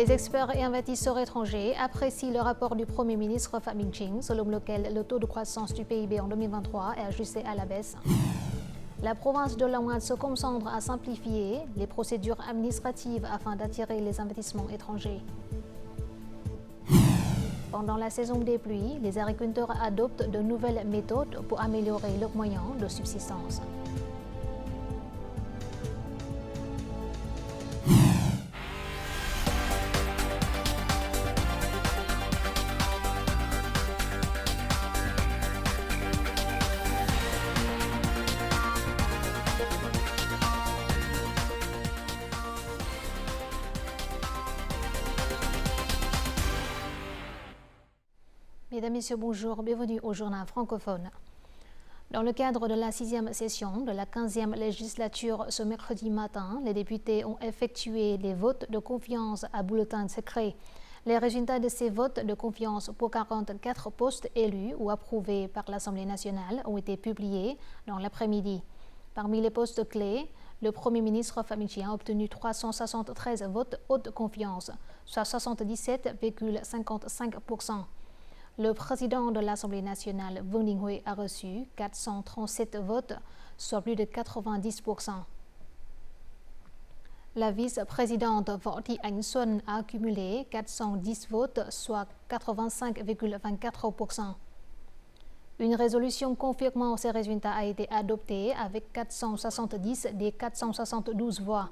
Les experts et investisseurs étrangers apprécient le rapport du Premier ministre Phạm Minh Chính, selon lequel le taux de croissance du PIB en 2023 est ajusté à la baisse. La province de Long An se concentre à simplifier les procédures administratives afin d'attirer les investissements étrangers. Pendant la saison des pluies, les agriculteurs adoptent de nouvelles méthodes pour améliorer leurs moyens de subsistance. Mesdames, Messieurs, bonjour, bienvenue au journal francophone. Dans le cadre de la 6e session de la 15e législature, ce mercredi matin, les députés ont effectué des votes de confiance à bulletin secret. Les résultats de ces votes de confiance pour 44 postes élus ou approuvés par l'Assemblée nationale ont été publiés dans l'après-midi. Parmi les postes clés, le Premier ministre Phạm Minh Chính a obtenu 373 votes haute confiance, soit 77,55%. Le président de l'Assemblée nationale, Vương Đình Huệ, a reçu 437 votes, soit plus de 90%. La vice-présidente Võ Thị Ánh Xuân a accumulé 410 votes, soit 85,24%. Une résolution confirmant ces résultats a été adoptée avec 470 des 472 voix.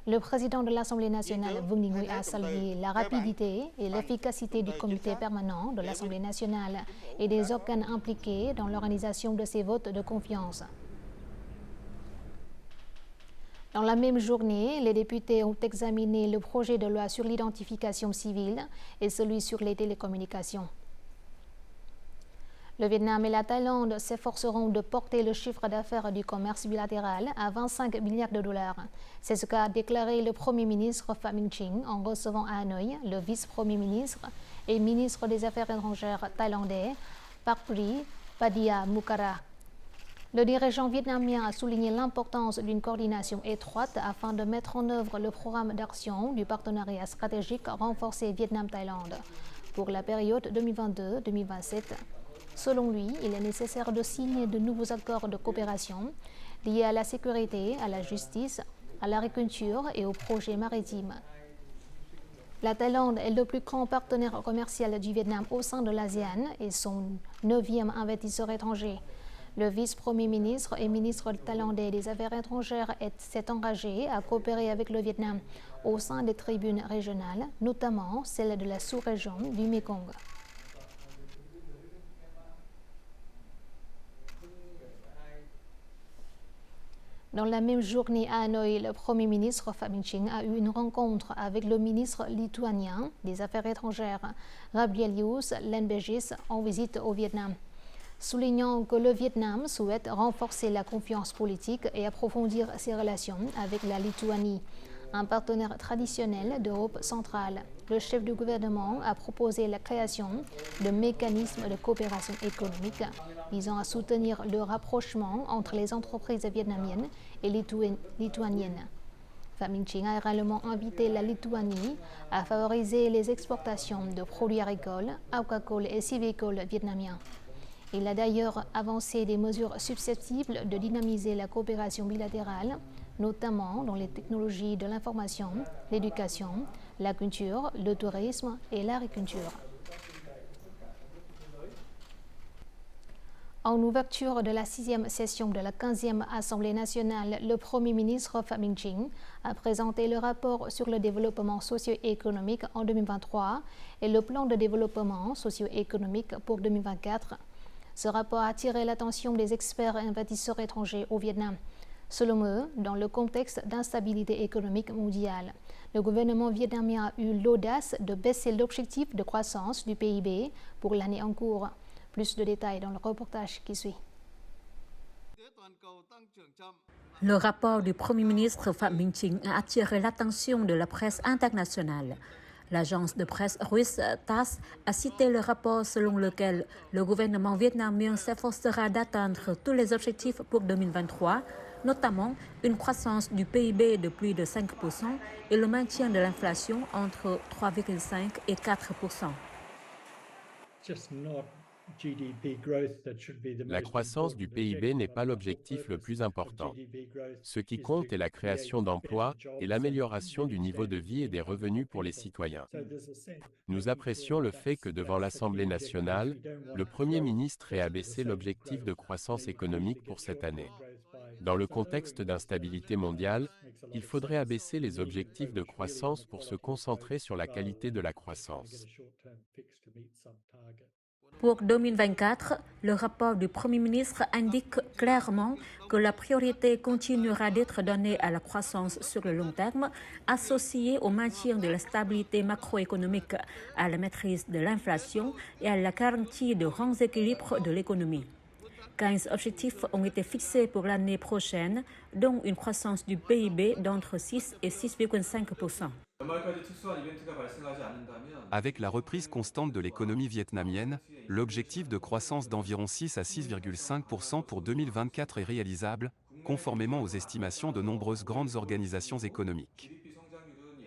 Le président de l'Assemblée nationale, Vương Đình Huệ, a salué la rapidité et l'efficacité du comité permanent de l'Assemblée nationale et des organes impliqués dans l'organisation de ces votes de confiance. Dans la même journée, les députés ont examiné le projet de loi sur l'identification civile et celui sur les télécommunications. Le Vietnam et la Thaïlande s'efforceront de porter le chiffre d'affaires du commerce bilatéral à 25 milliards de dollars. C'est ce qu'a déclaré le Premier ministre Phạm Minh Chính en recevant à Hanoï le vice-premier ministre et ministre des Affaires étrangères thaïlandais Parpri Padiamukkara. Le dirigeant vietnamien a souligné l'importance d'une coordination étroite afin de mettre en œuvre le programme d'action du partenariat stratégique renforcé Vietnam-Thaïlande pour la période 2022-2027. Selon lui, il est nécessaire de signer de nouveaux accords de coopération liés à la sécurité, à la justice, à l'agriculture et aux projets maritimes. La Thaïlande est le plus grand partenaire commercial du Vietnam au sein de l'ASEAN et son 9e investisseur étranger. Le vice-premier ministre et ministre thaïlandais des Affaires étrangères s'est engagé à coopérer avec le Vietnam au sein des tribunes régionales, notamment celle de la sous-région du Mekong. Dans la même journée à Hanoï, le Premier ministre Phạm Minh Chính a eu une rencontre avec le ministre lituanien des Affaires étrangères, Gabrielius Landsbergis, en visite au Vietnam. Soulignant que le Vietnam souhaite renforcer la confiance politique et approfondir ses relations avec la Lituanie, un partenaire traditionnel d'Europe centrale. Le chef du gouvernement a proposé la création de mécanismes de coopération économique visant à soutenir le rapprochement entre les entreprises vietnamiennes et lituaniennes. Phạm Minh Chính a également invité la Lituanie à favoriser les exportations de produits agricoles, aquacoles et sylvicoles vietnamiens. Il a d'ailleurs avancé des mesures susceptibles de dynamiser la coopération bilatérale, notamment dans les technologies de l'information, l'éducation, la culture, le tourisme et l'agriculture. En ouverture de la 6e session de la 15e Assemblée nationale, le Premier ministre Phạm Minh Chính a présenté le rapport sur le développement socio-économique en 2023 et le plan de développement socio-économique pour 2024. Ce rapport a attiré l'attention des experts et investisseurs étrangers au Vietnam. Selon eux, dans le contexte d'instabilité économique mondiale, le gouvernement vietnamien a eu l'audace de baisser l'objectif de croissance du PIB pour l'année en cours. Plus de détails dans le reportage qui suit. Le rapport du Premier ministre Phạm Minh Chính a attiré l'attention de la presse internationale. L'agence de presse russe TASS a cité le rapport selon lequel le gouvernement vietnamien s'efforcera d'atteindre tous les objectifs pour 2023, notamment une croissance du PIB de plus de 5% et le maintien de l'inflation entre 3,5 et 4%. La croissance du PIB n'est pas l'objectif le plus important. Ce qui compte est la création d'emplois et l'amélioration du niveau de vie et des revenus pour les citoyens. Nous apprécions le fait que devant l'Assemblée nationale, le Premier ministre ait abaissé l'objectif de croissance économique pour cette année. Dans le contexte d'instabilité mondiale, il faudrait abaisser les objectifs de croissance pour se concentrer sur la qualité de la croissance. Pour 2024, le rapport du Premier ministre indique clairement que la priorité continuera d'être donnée à la croissance sur le long terme, associée au maintien de la stabilité macroéconomique, à la maîtrise de l'inflation et à la garantie de grands équilibres de l'économie. 15 objectifs ont été fixés pour l'année prochaine, dont une croissance du PIB d'entre 6 et 6,5%. Avec la reprise constante de l'économie vietnamienne, l'objectif de croissance d'environ 6 à 6,5% pour 2024 est réalisable, conformément aux estimations de nombreuses grandes organisations économiques.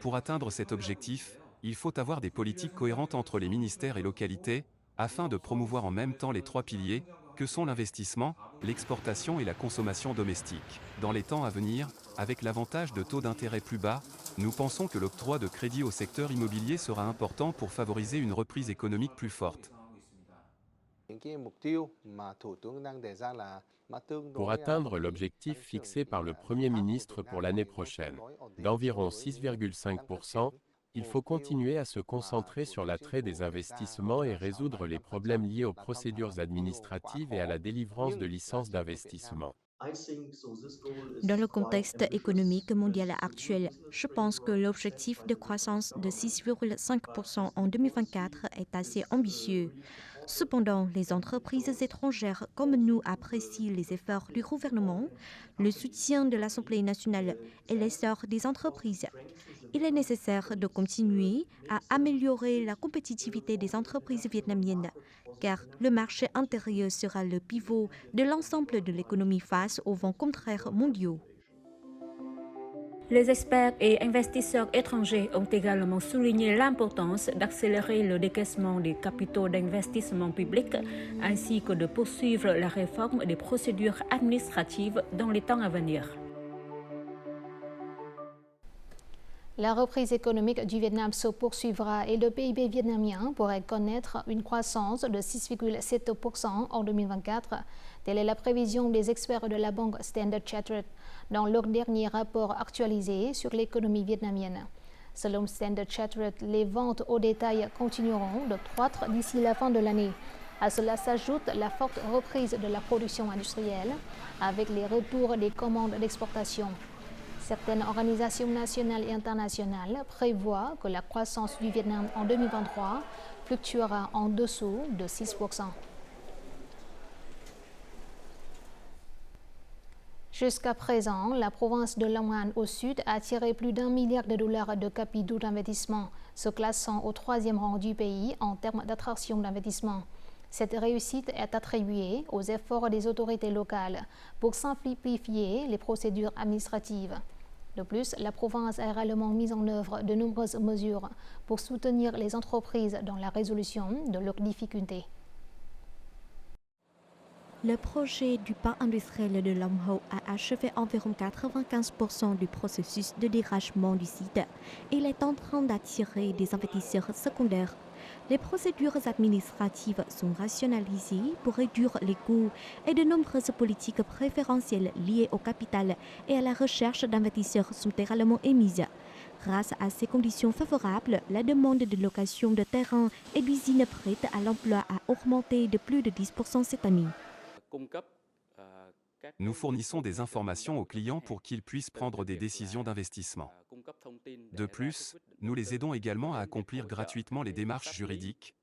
Pour atteindre cet objectif, il faut avoir des politiques cohérentes entre les ministères et localités, afin de promouvoir en même temps les trois piliers, que sont l'investissement, l'exportation et la consommation domestique. Dans les temps à venir, avec l'avantage de taux d'intérêt plus bas, nous pensons que l'octroi de crédit au secteur immobilier sera important pour favoriser une reprise économique plus forte. Pour atteindre l'objectif fixé par le Premier ministre pour l'année prochaine, d'environ 6,5%, il faut continuer à se concentrer sur l'attrait des investissements et résoudre les problèmes liés aux procédures administratives et à la délivrance de licences d'investissement. Dans le contexte économique mondial actuel, je pense que l'objectif de croissance de 6,5% en 2024 est assez ambitieux. Cependant, les entreprises étrangères comme nous apprécient les efforts du gouvernement, le soutien de l'Assemblée nationale et l'essor des entreprises. Il est nécessaire de continuer à améliorer la compétitivité des entreprises vietnamiennes, car le marché intérieur sera le pivot de l'ensemble de l'économie face aux vents contraires mondiaux. Les experts et investisseurs étrangers ont également souligné l'importance d'accélérer le décaissement des capitaux d'investissement public ainsi que de poursuivre la réforme des procédures administratives dans les temps à venir. La reprise économique du Vietnam se poursuivra et le PIB vietnamien pourrait connaître une croissance de 6,7% en 2024. Telle est la prévision des experts de la banque Standard Chartered dans leur dernier rapport actualisé sur l'économie vietnamienne. Selon Standard Chartered, les ventes au détail continueront de croître d'ici la fin de l'année. À cela s'ajoute la forte reprise de la production industrielle avec les retours des commandes d'exportation. Certaines organisations nationales et internationales prévoient que la croissance du Vietnam en 2023 fluctuera en dessous de 6%. Jusqu'à présent, la province de Long An au sud a attiré plus d'1 milliard de dollars de capitaux d'investissement, se classant au 3e rang du pays en termes d'attraction d'investissement. Cette réussite est attribuée aux efforts des autorités locales pour simplifier les procédures administratives. De plus, la province a également mis en œuvre de nombreuses mesures pour soutenir les entreprises dans la résolution de leurs difficultés. Le projet du parc industriel de Long Ho a achevé environ 95% du processus de dégagement du site. Il est en train d'attirer des investisseurs secondaires. Les procédures administratives sont rationalisées pour réduire les coûts et de nombreuses politiques préférentielles liées au capital et à la recherche d'investisseurs sont également émises. Grâce à ces conditions favorables, la demande de location de terrain et d'usines prêtes à l'emploi a augmenté de plus de 10% cette année. Nous fournissons des informations aux clients pour qu'ils puissent prendre des décisions d'investissement. De plus, nous les aidons également à accomplir gratuitement les démarches juridiques.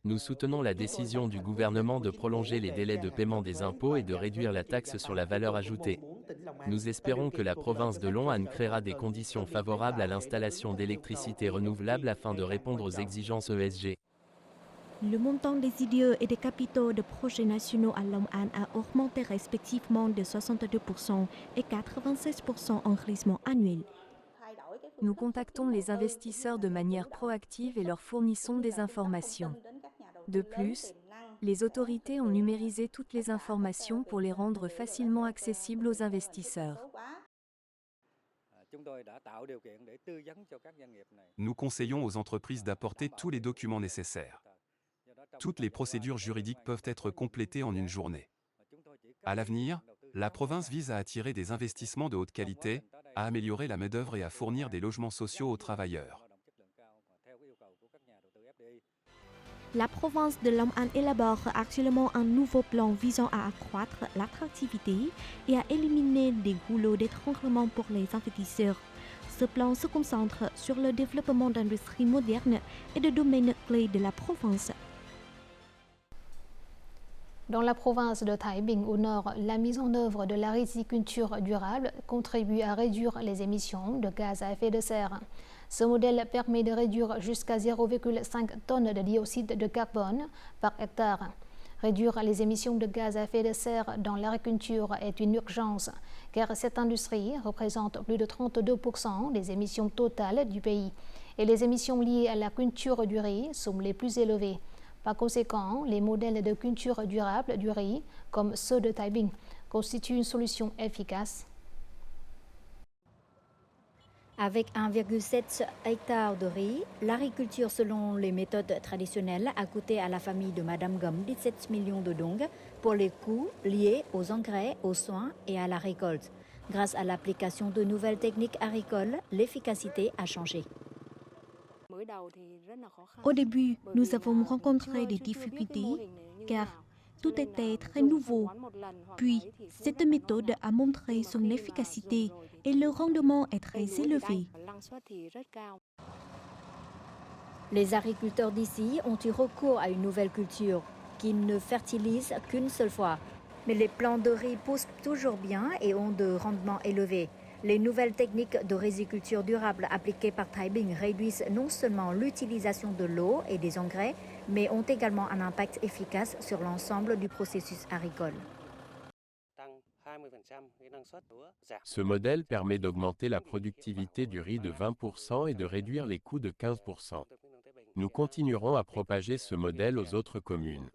Nous soutenons la décision du gouvernement de prolonger les délais de paiement des impôts et de réduire la taxe sur la valeur ajoutée. Nous espérons que la province de Long An créera des conditions favorables à l'installation d'électricité renouvelable afin de répondre aux exigences ESG. Le montant des idées et des capitaux de projets nationaux à Long An a augmenté respectivement de 62% et 96% en glissement annuel. Nous contactons les investisseurs de manière proactive et leur fournissons des informations. De plus, les autorités ont numérisé toutes les informations pour les rendre facilement accessibles aux investisseurs. Nous conseillons aux entreprises d'apporter tous les documents nécessaires. Toutes les procédures juridiques peuvent être complétées en une journée. À l'avenir, la province vise à attirer des investissements de haute qualité, à améliorer la main-d'œuvre et à fournir des logements sociaux aux travailleurs. La province de Long An élabore actuellement un nouveau plan visant à accroître l'attractivité et à éliminer des goulots d'étranglement pour les investisseurs. Ce plan se concentre sur le développement d'industries modernes et de domaines clés de la province. Dans la province de Thái Bình au nord, la mise en œuvre de la riziculture durable contribue à réduire les émissions de gaz à effet de serre. Ce modèle permet de réduire jusqu'à 0,5 tonnes de dioxyde de carbone par hectare. Réduire les émissions de gaz à effet de serre dans l'agriculture est une urgence, car cette industrie représente plus de 32% des émissions totales du pays. Et les émissions liées à la culture du riz sont les plus élevées. Par conséquent, les modèles de culture durable du riz, comme ceux de Thái Bình, constituent une solution efficace. Avec 1,7 hectare de riz, l'agriculture selon les méthodes traditionnelles a coûté à la famille de Madame Gom 17 millions de dong pour les coûts liés aux engrais, aux soins et à la récolte. Grâce à l'application de nouvelles techniques agricoles, l'efficacité a changé. Au début, nous avons rencontré des difficultés car tout était très nouveau. Puis, cette méthode a montré son efficacité et le rendement est très élevé. Les agriculteurs d'ici ont eu recours à une nouvelle culture qui ne fertilise qu'une seule fois. Mais les plants de riz poussent toujours bien et ont de rendements élevés. Les nouvelles techniques de riziculture durable appliquées par Thái Bình réduisent non seulement l'utilisation de l'eau et des engrais, mais ont également un impact efficace sur l'ensemble du processus agricole. Ce modèle permet d'augmenter la productivité du riz de 20% et de réduire les coûts de 15%. Nous continuerons à propager ce modèle aux autres communes.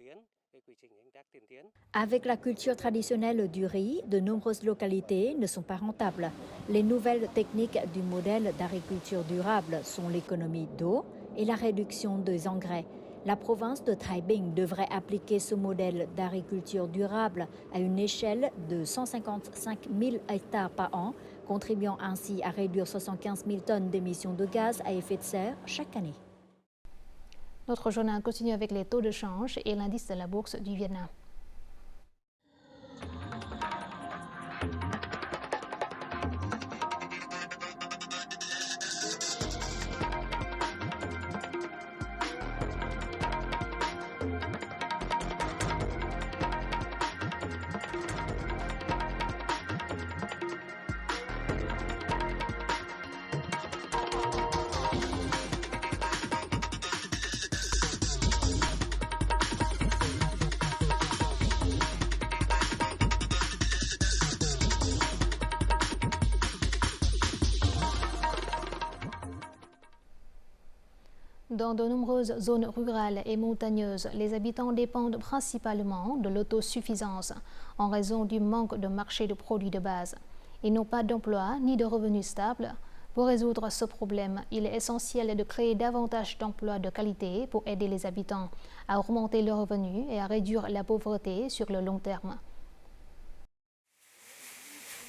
Avec la culture traditionnelle du riz, de nombreuses localités ne sont pas rentables. Les nouvelles techniques du modèle d'agriculture durable sont l'économie d'eau et la réduction des engrais. La province de Thái Bình devrait appliquer ce modèle d'agriculture durable à une échelle de 155 000 hectares par an, contribuant ainsi à réduire 75 000 tonnes d'émissions de gaz à effet de serre chaque année. Notre journal continue avec les taux de change et l'indice de la bourse du Vietnam. Dans de nombreuses zones rurales et montagneuses, les habitants dépendent principalement de l'autosuffisance en raison du manque de marché de produits de base. Ils n'ont pas d'emploi ni de revenus stables. Pour résoudre ce problème, il est essentiel de créer davantage d'emplois de qualité pour aider les habitants à augmenter leurs revenus et à réduire la pauvreté sur le long terme.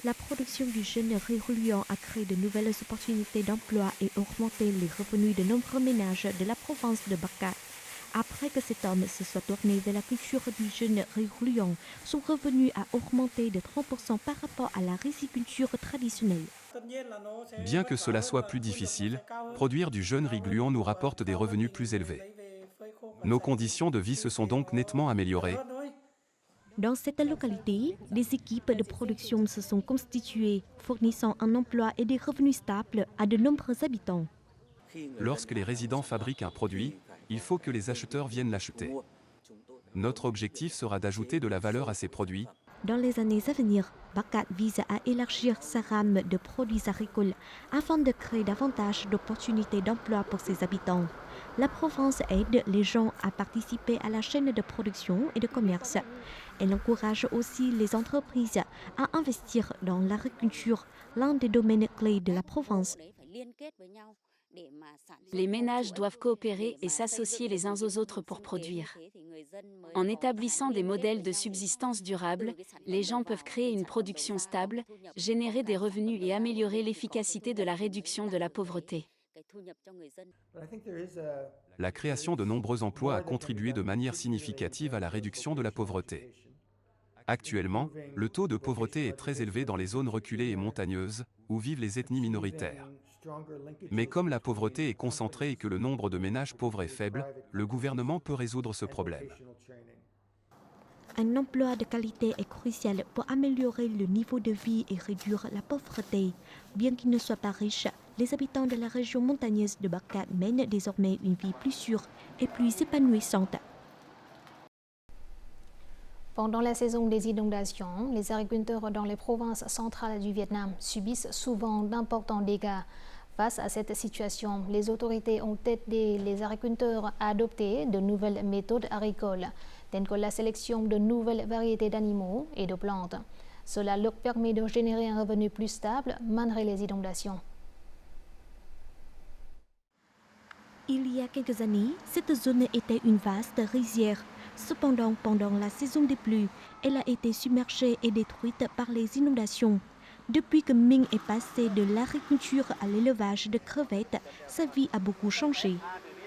La production du jeune riz roulant a créé de nouvelles opportunités d'emploi et augmenté les revenus de nombreux ménages de la province de Bắc Cạn. Après que cet homme se soit tourné vers la culture du jeune riz roulant, son revenu a augmenté de 30% par rapport à la riziculture traditionnelle. Bien que cela soit plus difficile, produire du jeune riz gluant nous rapporte des revenus plus élevés. Nos conditions de vie se sont donc nettement améliorées. Dans cette localité, des équipes de production se sont constituées, fournissant un emploi et des revenus stables à de nombreux habitants. Lorsque les résidents fabriquent un produit, Il faut que les acheteurs viennent l'acheter. Notre objectif sera d'ajouter de la valeur à ces produits. Dans les années à venir, Bakat vise à élargir sa gamme de produits agricoles afin de créer davantage d'opportunités d'emploi pour ses habitants. La Provence aide les gens à participer à la chaîne de production et de commerce. Elle encourage aussi les entreprises à investir dans l'agriculture, l'un des domaines clés de la Provence. Les ménages doivent coopérer et s'associer les uns aux autres pour produire. En établissant des modèles de subsistance durables, les gens peuvent créer une production stable, générer des revenus et améliorer l'efficacité de la réduction de la pauvreté. La création de nombreux emplois a contribué de manière significative à la réduction de la pauvreté. Actuellement, le taux de pauvreté est très élevé dans les zones reculées et montagneuses, où vivent les ethnies minoritaires. Mais comme la pauvreté est concentrée et que le nombre de ménages pauvres est faible, le gouvernement peut résoudre ce problème. Un emploi de qualité est crucial pour améliorer le niveau de vie et réduire la pauvreté. Bien qu'ils ne soient pas riches, les habitants de la région montagneuse de Bakat mènent désormais une vie plus sûre et plus épanouissante. Pendant la saison des inondations, les agriculteurs dans les provinces centrales du Vietnam subissent souvent d'importants dégâts. Face à cette situation, les autorités ont aidé les agriculteurs à adopter de nouvelles méthodes agricoles, telles que la sélection de nouvelles variétés d'animaux et de plantes. Cela leur permet de générer un revenu plus stable malgré les inondations. Il y a quelques années, cette zone était une vaste rizière. Cependant, pendant la saison des pluies, elle a été submergée et détruite par les inondations. Depuis que Minh est passé de l'agriculture à l'élevage de crevettes, sa vie a beaucoup changé.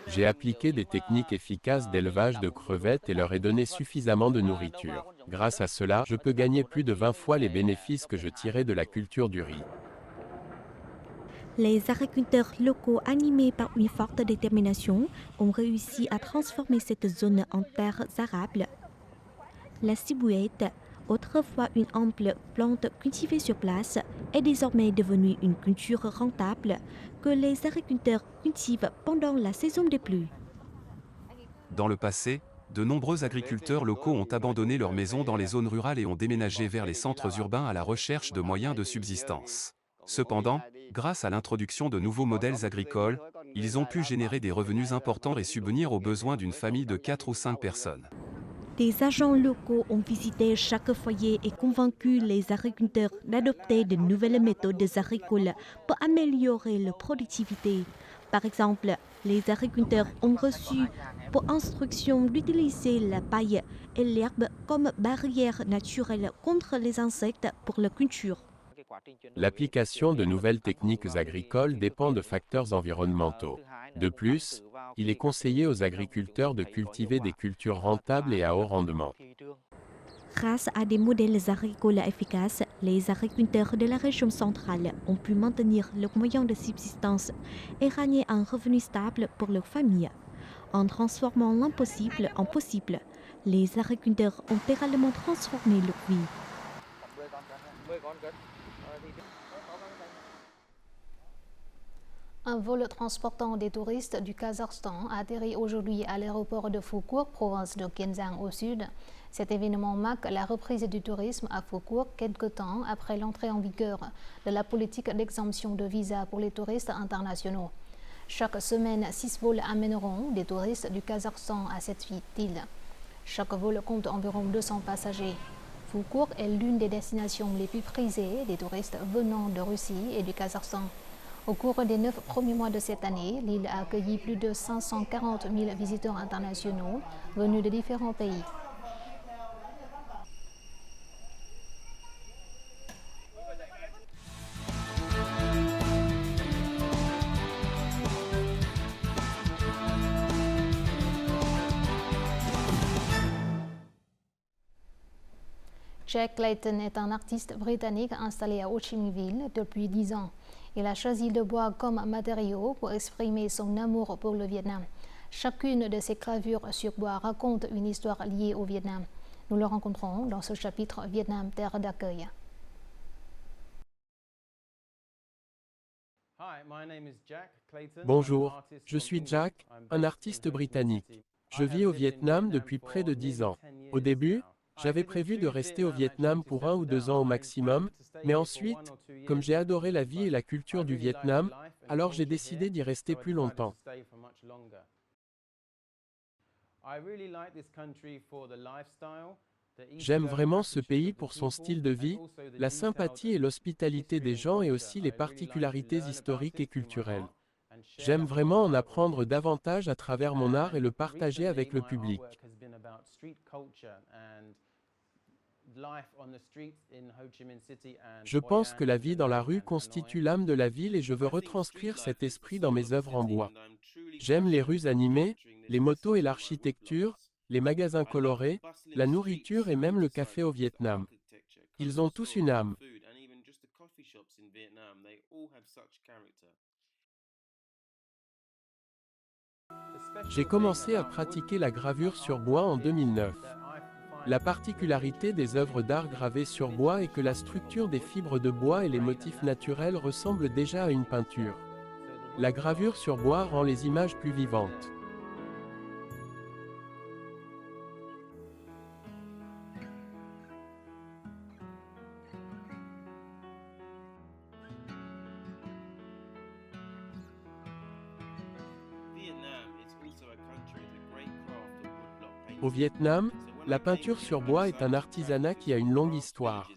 J'ai appliqué des techniques efficaces d'élevage de crevettes et leur ai donné suffisamment de nourriture. Grâce à cela, je peux gagner plus de 20 fois les bénéfices que je tirais de la culture du riz. Les agriculteurs locaux, animés par une forte détermination, ont réussi à transformer cette zone en terres arables. La ciboulette, autrefois une ample plante cultivée sur place, est désormais devenue une culture rentable que les agriculteurs cultivent pendant la saison des pluies. Dans le passé, de nombreux agriculteurs locaux ont abandonné leurs maisons dans les zones rurales et ont déménagé vers les centres urbains à la recherche de moyens de subsistance. Cependant, grâce à l'introduction de nouveaux modèles agricoles, ils ont pu générer des revenus importants et subvenir aux besoins d'une famille de 4 ou 5 personnes. Des agents locaux ont visité chaque foyer et convaincu les agriculteurs d'adopter de nouvelles méthodes agricoles pour améliorer leur productivité. Par exemple, les agriculteurs ont reçu pour instruction d'utiliser la paille et l'herbe comme barrière naturelle contre les insectes pour la culture. L'application de nouvelles techniques agricoles dépend de facteurs environnementaux. De plus, il est conseillé aux agriculteurs de cultiver des cultures rentables et à haut rendement. Grâce à des modèles agricoles efficaces, les agriculteurs de la région centrale ont pu maintenir leurs moyens de subsistance et gagner un revenu stable pour leur famille. En transformant l'impossible en possible, les agriculteurs ont également transformé leur vie. Un vol transportant des touristes du Kazakhstan a atterri aujourd'hui à l'aéroport de Phuket, province de Kienzang au sud. Cet événement marque la reprise du tourisme à Phuket quelque temps après l'entrée en vigueur de la politique d'exemption de visa pour les touristes internationaux. Chaque semaine, 6 vols amèneront des touristes du Kazakhstan à cette île. Chaque vol compte environ 200 passagers. Phuket est l'une des destinations les plus prisées des touristes venant de Russie et du Kazakhstan. Au cours des 9 premiers mois de cette année, l'île a accueilli plus de 540 000 visiteurs internationaux venus de différents pays. Jack Layton est un artiste britannique installé à Ho Chi Minh Ville depuis 10 ans. Il a choisi le bois comme matériau pour exprimer son amour pour le Vietnam. Chacune de ses gravures sur bois raconte une histoire liée au Vietnam. Nous le rencontrons dans ce chapitre Vietnam, terre d'accueil. Bonjour, je suis Jack, un artiste britannique. Je vis au Vietnam depuis près de 10 ans. Au début, j'avais prévu de rester au Vietnam pour 1 ou 2 ans au maximum, mais ensuite, comme j'ai adoré la vie et la culture du Vietnam, alors j'ai décidé d'y rester plus longtemps. J'aime vraiment ce pays pour son style de vie, la sympathie et l'hospitalité des gens et aussi les particularités historiques et culturelles. J'aime vraiment en apprendre davantage à travers mon art et le partager avec le public. Je pense que la vie dans la rue constitue l'âme de la ville et je veux retranscrire cet esprit dans mes œuvres en bois. J'aime les rues animées, les motos et l'architecture, les magasins colorés, la nourriture et même le café au Vietnam. Ils ont tous une âme. J'ai commencé à pratiquer la gravure sur bois en 2009. La particularité des œuvres d'art gravées sur bois est que la structure des fibres de bois et les motifs naturels ressemblent déjà à une peinture. La gravure sur bois rend les images plus vivantes. Au Vietnam, la peinture sur bois est un artisanat qui a une longue histoire.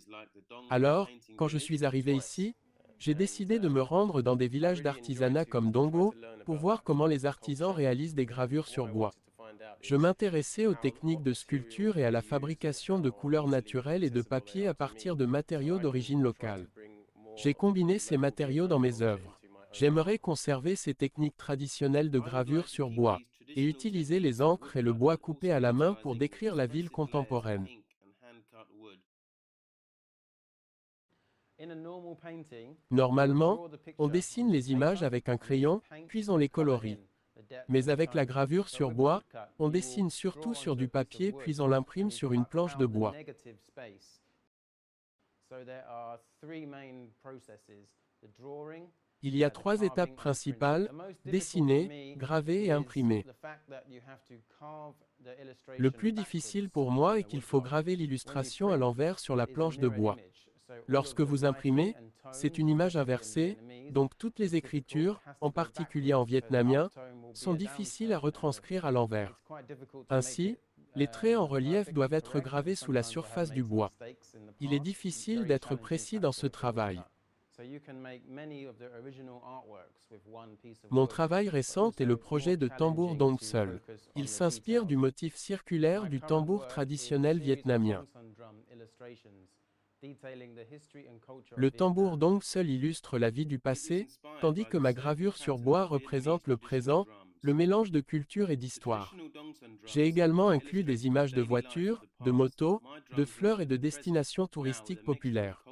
Alors, quand je suis arrivé ici, j'ai décidé de me rendre dans des villages d'artisanat comme Dong Bo pour voir comment les artisans réalisent des gravures sur bois. Je m'intéressais aux techniques de sculpture et à la fabrication de couleurs naturelles et de papier à partir de matériaux d'origine locale. J'ai combiné ces matériaux dans mes œuvres. J'aimerais conserver ces techniques traditionnelles de gravure sur bois et utiliser les encres et le bois coupé à la main pour décrire la ville contemporaine. Normalement, on dessine les images avec un crayon, puis on les colorie. Mais avec la gravure sur bois, on dessine surtout sur du papier puis on l'imprime sur une planche de bois. Il y a 3 étapes principales, dessiner, graver et imprimer. Le plus difficile pour moi est qu'il faut graver l'illustration à l'envers sur la planche de bois. Lorsque vous imprimez, c'est une image inversée, donc toutes les écritures, en particulier en vietnamien, sont difficiles à retranscrire à l'envers. Ainsi, les traits en relief doivent être gravés sous la surface du bois. Il est difficile d'être précis dans ce travail. Mon travail récent est le projet de tambour Dong Seul. Il s'inspire du motif circulaire du tambour traditionnel vietnamien. Le tambour Dong Seul illustre la vie du passé, tandis que ma gravure sur bois représente le présent, le mélange de culture et d'histoire. J'ai également inclus des images de voitures, de motos, de fleurs et de destinations touristiques populaires.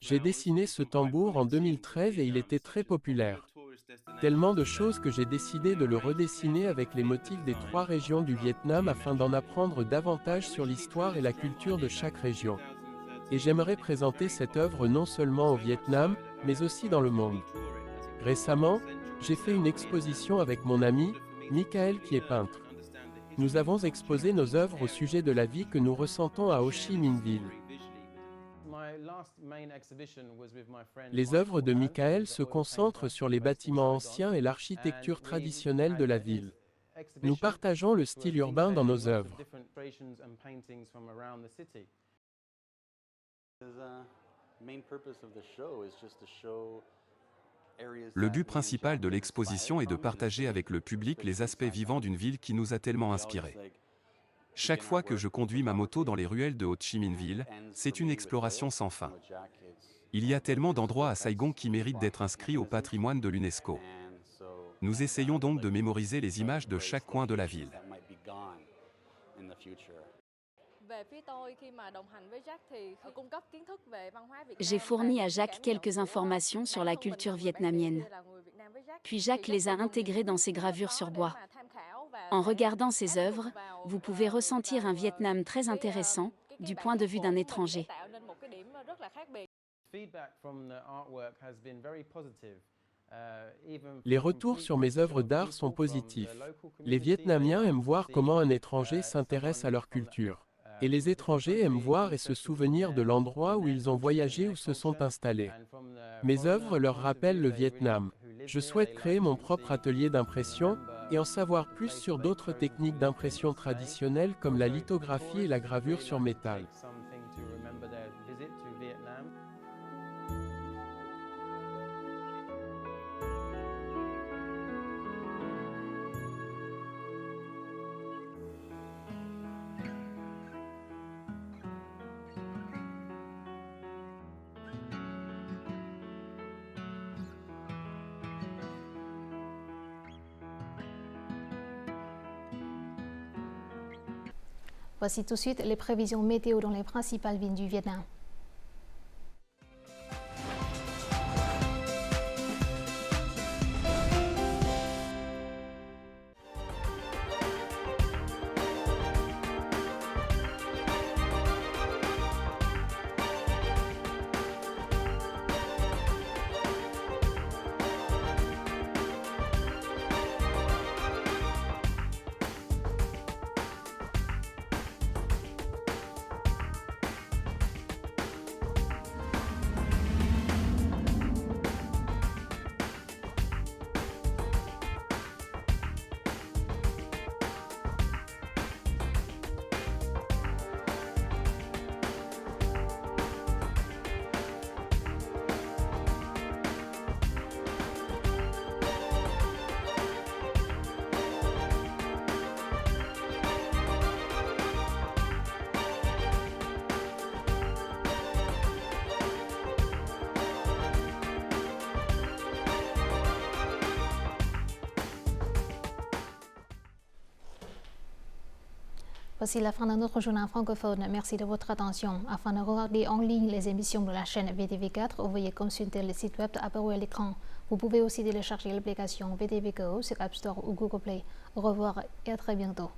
J'ai dessiné ce tambour en 2013 et il était très populaire. Tellement de choses que j'ai décidé de le redessiner avec les motifs des 3 régions du Vietnam afin d'en apprendre davantage sur l'histoire et la culture de chaque région. Et j'aimerais présenter cette œuvre non seulement au Vietnam, mais aussi dans le monde. Récemment, j'ai fait une exposition avec mon ami, Michael qui est peintre. Nous avons exposé nos œuvres au sujet de la vie que nous ressentons à Ho Chi Minh Ville. Les œuvres de Michael se concentrent sur les bâtiments anciens et l'architecture traditionnelle de la ville. Nous partageons le style urbain dans nos œuvres. Le but principal de l'exposition est de partager avec le public les aspects vivants d'une ville qui nous a tellement inspirés. Chaque fois que je conduis ma moto dans les ruelles de Ho Chi Minh Ville, c'est une exploration sans fin. Il y a tellement d'endroits à Saigon qui méritent d'être inscrits au patrimoine de l'UNESCO. Nous essayons donc de mémoriser les images de chaque coin de la ville. J'ai fourni à Jacques quelques informations sur la culture vietnamienne. Puis Jacques les a intégrées dans ses gravures sur bois. En regardant ces œuvres, vous pouvez ressentir un Vietnam très intéressant, du point de vue d'un étranger. Les retours sur mes œuvres d'art sont positifs. Les Vietnamiens aiment voir comment un étranger s'intéresse à leur culture. Et les étrangers aiment voir et se souvenir de l'endroit où ils ont voyagé ou se sont installés. Mes œuvres leur rappellent le Vietnam. Je souhaite créer mon propre atelier d'impression et en savoir plus sur d'autres techniques d'impression traditionnelles comme la lithographie et la gravure sur métal. Voici tout de suite les prévisions météo dans les principales villes du Vietnam. Voici la fin de notre journal francophone. Merci de votre attention. Afin de regarder en ligne les émissions de la chaîne VTV4, veuillez consulter le site web apparu à l'écran. Vous pouvez aussi télécharger l'application VTV Go sur App Store ou Google Play. Au revoir et à très bientôt.